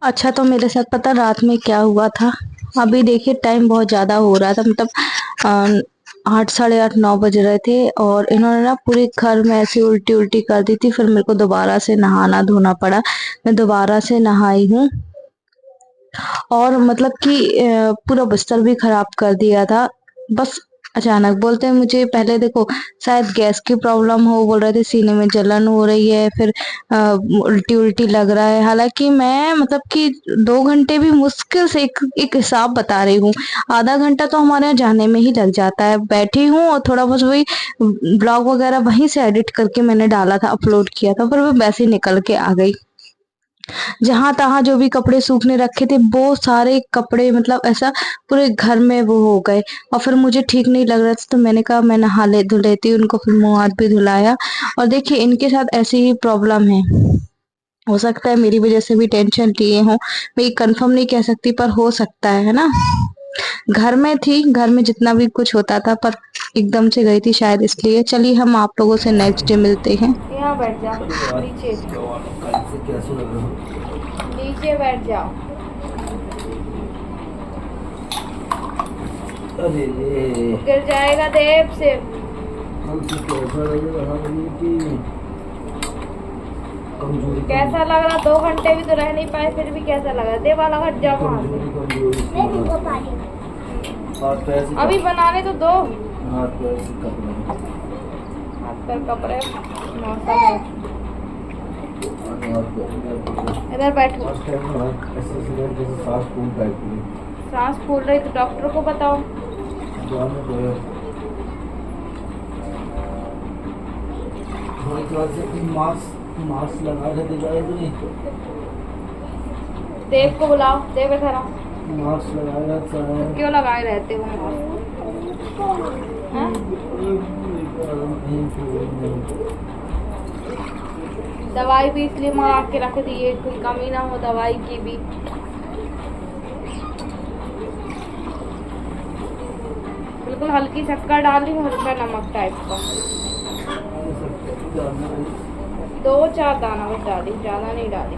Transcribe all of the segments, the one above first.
अच्छा, तो मेरे साथ पता रात में क्या हुआ था? अभी देखिए टाइम बहुत ज़्यादा हो रहा था, मतलब 8 साढ़े 8 9 बज रहे थे और इन्होंने ना पूरे घर में ऐसे उल्टी-उल्टी कर दी थी। फिर मेरे को दोबारा से नहाना धोना पड़ा। मैं दोबारा से नहाई हूँ और मतलब कि पूरा बिस्तर भी खराब कर दिया था। बस अचानक बोलते हैं मुझे, पहले देखो शायद गैस की प्रॉब्लम हो, बोल रहे थे सीने में जलन हो रही है, फिर उल्टी-उल्टी लग रहा है। हालाँकि मैं मतलब कि 2 घंटे भी मुश्किल से एक हिसाब बता रही हूँ। आधा घंटा तो हमारे यहाँ जाने में ही लग जाता है। बैठी हूँ और थोड़ा बस वही ब्लॉग वगैरह वहीं से एडिट करके मैंने डाला था, अपलोड किया था, फिर वो वैसे ही निकल के आ गई। जहाँ-तहाँ जो भी कपड़े सूखने रखे थे, वो सारे कपड़े मतलब ऐसा पूरे घर में वो हो गए और फिर मुझे ठीक नहीं लग रहा था, तो मैंने कहा मैं नहा ले धो लेती हूँ। उनको फिर मुँह हाथ भी धुलाया और देखिए इनके साथ ऐसी ही प्रॉब्लम है। हो सकता है मेरी वज़ह से भी टेंशन लिए हों, मैं ये कन्फर्म नहीं कह सकती पर हो सकता है ना? घर में थी, घर में जितना भी कुछ होता था पर एकदम से गई थी शायद इसलिए। चलिए हम आप लोगों से नेक्स्ट डे मिलते हैं। यहाँ बैठ जा, नीचे नीचे बैठ जाओ। अरे रे गिर जाएगा देव से। हम तो कैसा लग रहा है कि कमजोरी कैसा लग रहा? 2 घंटे भी तो रह नहीं पाए, फिर भी कैसा लग रहा? देव वाला हट जाओ वहाँ से। कमजोरी हाथ पैर से अभी बनाने तो दो। हाथ पैर से कर रहे हाथ पैर कप रहे मौसम है। इधर बैठो। फर्स्ट टाइम में हाथ ऐसे जैसे सांस फूल टाइप की सांस फूल रही तो डॉक्टर को बताओ। जाने दो थोड़ी थोड़ा से मास्क मास्क लगा रहते जाए तो नहीं देव को बुलाओ, देव इधर आओ। मास्क लगाए रहता है क्यों लगाए रहते हो मास्क? हाँ? दवाई भी इसलिए मंगा के रख दी है, कोई कमी ना हो दवाई की भी। बिल्कुल हल्की शक्कर डाल दी, हल्का नमक टाइप का। 2-4 दाना बस डाली, ज्यादा नहीं डाली।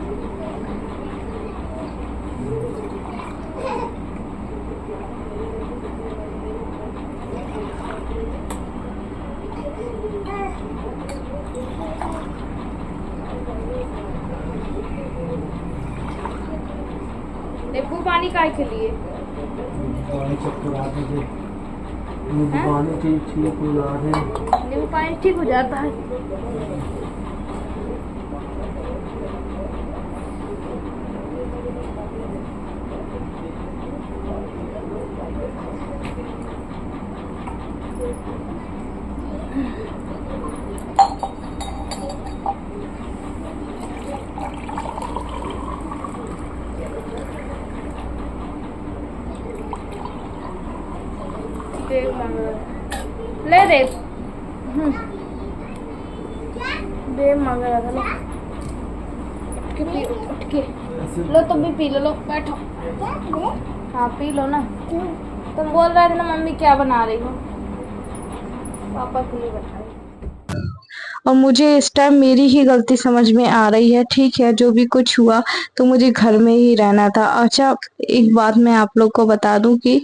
नींबू पानी काहे के लिए? पानी चक्कर आते थे हैं? पानी ठीक ठीक हो जाते हैं नींबू पानी ठीक हो जाता है। देव मांग रहा है। ले देव। देव मांग रहा था। लो उठ के पी, उठ के लो, तुम भी पी लो बैठो। हाँ पी लो ना। तुम बोल रहे थे ना मम्मी क्या बना रही हो? पापा के लिए बना रही। और मुझे इस टाइम मेरी ही गलती समझ में आ रही है। ठीक है, जो भी कुछ हुआ तो मुझे घर में ही रहना था। अच्छा, एक बात मैं आप लोग को बता दूं कि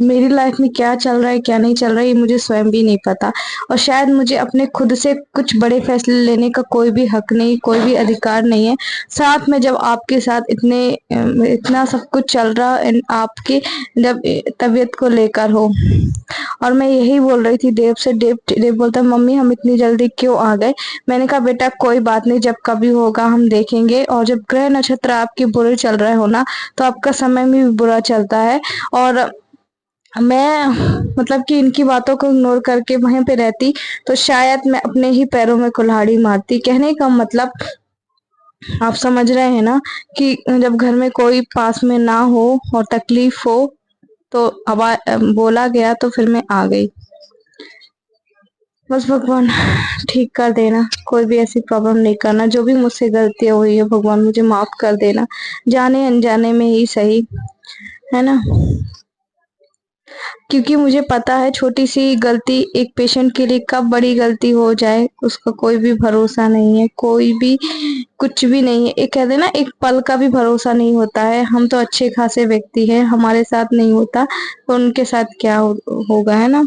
मेरी लाइफ में क्या चल रहा है क्या नहीं चल रहा है ये मुझे स्वयं भी नहीं पता और शायद मुझे अपने खुद से कुछ बड़े फैसले लेने का कोई भी हक नहीं, कोई भी अधिकार नहीं है। साथ में जब आपके साथ इतना सब कुछ चल रहा है आपके जब तबीयत को लेकर हो। और मैं यही बोल रही थी देव से। देव बोलता मम्मी हम इतनी जल्दी क्यों आ गए? मैंने कहा बेटा कोई बात नहीं, जब कभी होगा हम देखेंगे। और जब ग्रह नक्षत्र आपके बुरे चल रहे हो ना तो आपका समय भी बुरा चलता है। और मैं मतलब कि इनकी बातों को इग्नोर करके वहीं पे रहती तो शायद मैं अपने ही पैरों में कुल्हाड़ी मारती। कहने का मतलब आप समझ रहे हैं ना कि जब घर में कोई पास में ना हो और तकलीफ हो तो बोला गया तो फिर मैं आ गई। बस भगवान ठीक कर देना, कोई भी ऐसी प्रॉब्लम नहीं करना। जो भी मुझसे गलतियां हुई है भगवान मुझे माफ कर देना, जाने अनजाने में ही सही, है ना? क्योंकि मुझे पता है छोटी सी गलती एक पेशेंट के लिए कब बड़ी गलती हो जाए उसका कोई भी भरोसा नहीं है, कोई भी कुछ भी नहीं है। एक कहते हैं ना, एक पल का भी भरोसा नहीं होता है। हम तो अच्छे खासे व्यक्ति हैं, हमारे साथ नहीं होता तो उनके साथ क्या होगा, है ना।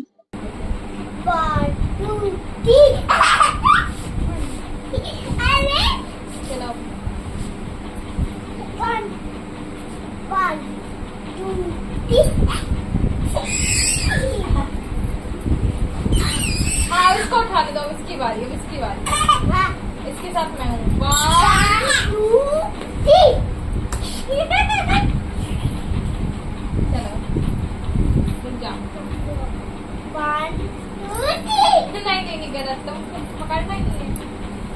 चलो हाँ इसको उठा दो, इसकी बारी, अब इसकी बारी, इसके साथ मैं हूँ। 1 2 3 चलो तुम जाओ। 1 2 3 नहीं गलत, तुम पकड़ना ही नहीं है।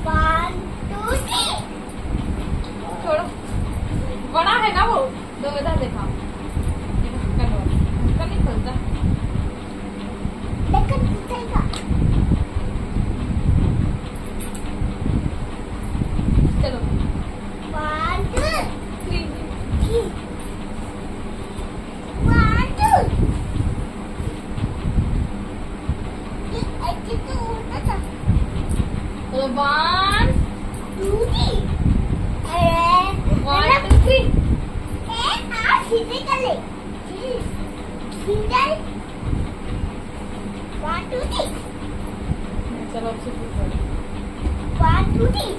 1 2 3 छोड़ो, बड़ा है ना वो, दो इधर देखा, नहीं खुलता। चलो 1 2 3 1 2 तो 1 2 3 1 2 3 सीधे कर ले, सीधे 1 2 3 चलो अब से 1 2 3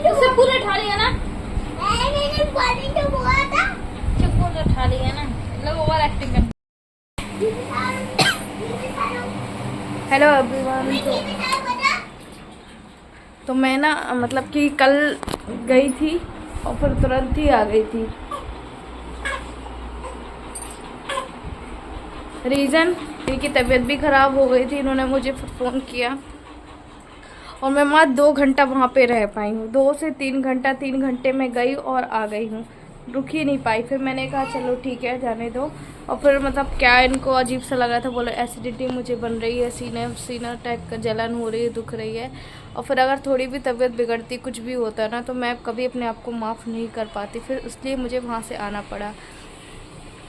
इससे पूरा उठा लिया ना, पूरा उठा लिया ना, लोग ओवर एक्टिंग कर। हेलो एवरीवन, तो मैं ना मतलब कि कल गई थी और फिर तुरंत ही आ गई थी। रीज़न इनकी तबीयत भी ख़राब हो गई थी, इन्होंने मुझे फ़ोन किया और मैं मात्र 2 घंटा वहाँ पे रह पाई हूँ। 2 से 3 घंटा, 3 घंटे में गई और आ गई हूँ, रुक ही नहीं पाई। फिर मैंने कहा चलो ठीक है जाने दो। और फिर मतलब क्या इनको अजीब सा लगा था, बोले एसिडिटी मुझे बन रही है, सीना टाइप का जलन हो रही है, दुख रही है। और फिर अगर थोड़ी भी तबीयत बिगड़ती, कुछ भी होता ना, तो मैं कभी अपने आप को माफ़ नहीं कर पाती, फिर इसलिए मुझे वहाँ से आना पड़ा।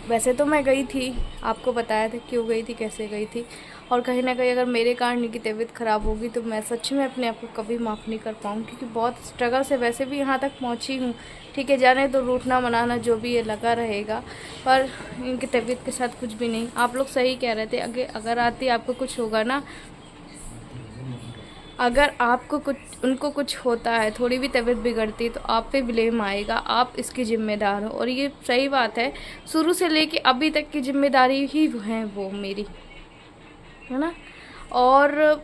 वैसे तो मैं गई थी, आपको बताया था क्यों गई थी, कैसे गई थी। और कहीं ना कहीं अगर मेरे कारण इनकी तबीयत ख़राब होगी तो मैं सच में अपने आप को कभी माफ़ नहीं कर पाऊँगी, क्योंकि बहुत स्ट्रगल से वैसे भी यहाँ तक पहुँची हूँ। ठीक है, जाने तो रूठना मनाना जो भी है लगा रहेगा, पर इनकी तबीयत के साथ कुछ भी नहीं। आप लोग सही कह रहे थे, अगर आती आपको कुछ होगा ना, अगर आपको कुछ, उनको कुछ होता है, थोड़ी भी तबीयत बिगड़ती तो आप पे ब्लेम आएगा, आप इसकी ज़िम्मेदार हो। और ये सही बात है, शुरू से लेके अभी तक की ज़िम्मेदारी ही है वो मेरी, है ना। और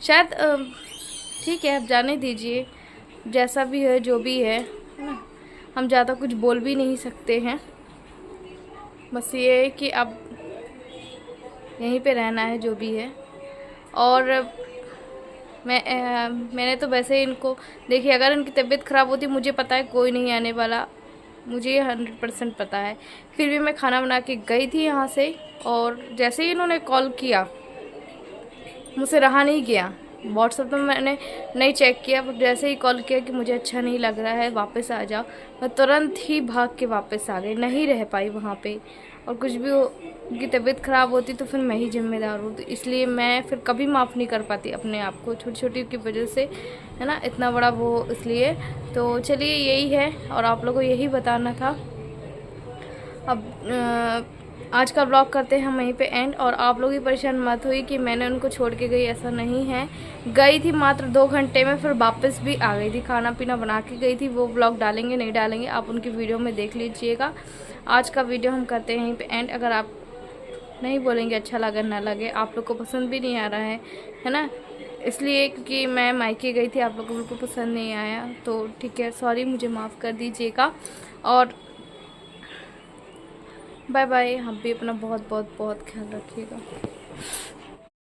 शायद ठीक है, अब जाने दीजिए, जैसा भी है जो भी है ना। हम ज़्यादा कुछ बोल भी नहीं सकते हैं, बस ये है कि अब यहीं पे रहना है जो भी है। और मैंने तो वैसे ही इनको, देखिए अगर इनकी तबीयत ख़राब होती, मुझे पता है कोई नहीं आने वाला, मुझे ये 100% पता है। फिर भी मैं खाना बना के गई थी यहाँ से, और जैसे ही इन्होंने कॉल किया मुझसे रहा नहीं गया। व्हाट्सएप में मैंने नहीं चेक किया, पर जैसे ही कॉल किया कि मुझे अच्छा नहीं लग रहा है, वापस आ जाओ, मैं तुरंत ही भाग के वापस आ गई, नहीं रह पाई वहाँ पे। और कुछ भी उनकी तबीयत ख़राब होती तो फिर मैं ही जिम्मेदार हूँ, तो इसलिए मैं फिर कभी माफ़ नहीं कर पाती अपने आप को, छोटी छोटी की वजह से, है ना, इतना बड़ा वो इसलिए। तो चलिए यही है, और आप लोगों को यही बताना था। अब आज का ब्लॉग करते हैं हम वहीं पे एंड। और आप लोग ही परेशान मत हुई कि मैंने उनको छोड़ के गई, ऐसा नहीं है। गई थी मात्र 2 घंटे में, फिर वापस भी आ गई थी, खाना पीना बना के गई थी। वो ब्लॉग डालेंगे नहीं डालेंगे, आप उनकी वीडियो में देख लीजिएगा। आज का वीडियो हम करते हैं यहीं पे एंड। अगर आप नहीं बोलेंगे अच्छा लगे ना लगे, आप लोग को पसंद भी नहीं आ रहा है ना, इसलिए क्योंकि मैं मायके गई थी, आप लोग को बिल्कुल पसंद नहीं आया, तो ठीक है, सॉरी, मुझे माफ़ कर दीजिएगा। और बाय बाय, आप भी अपना बहुत बहुत बहुत ख्याल रखिएगा।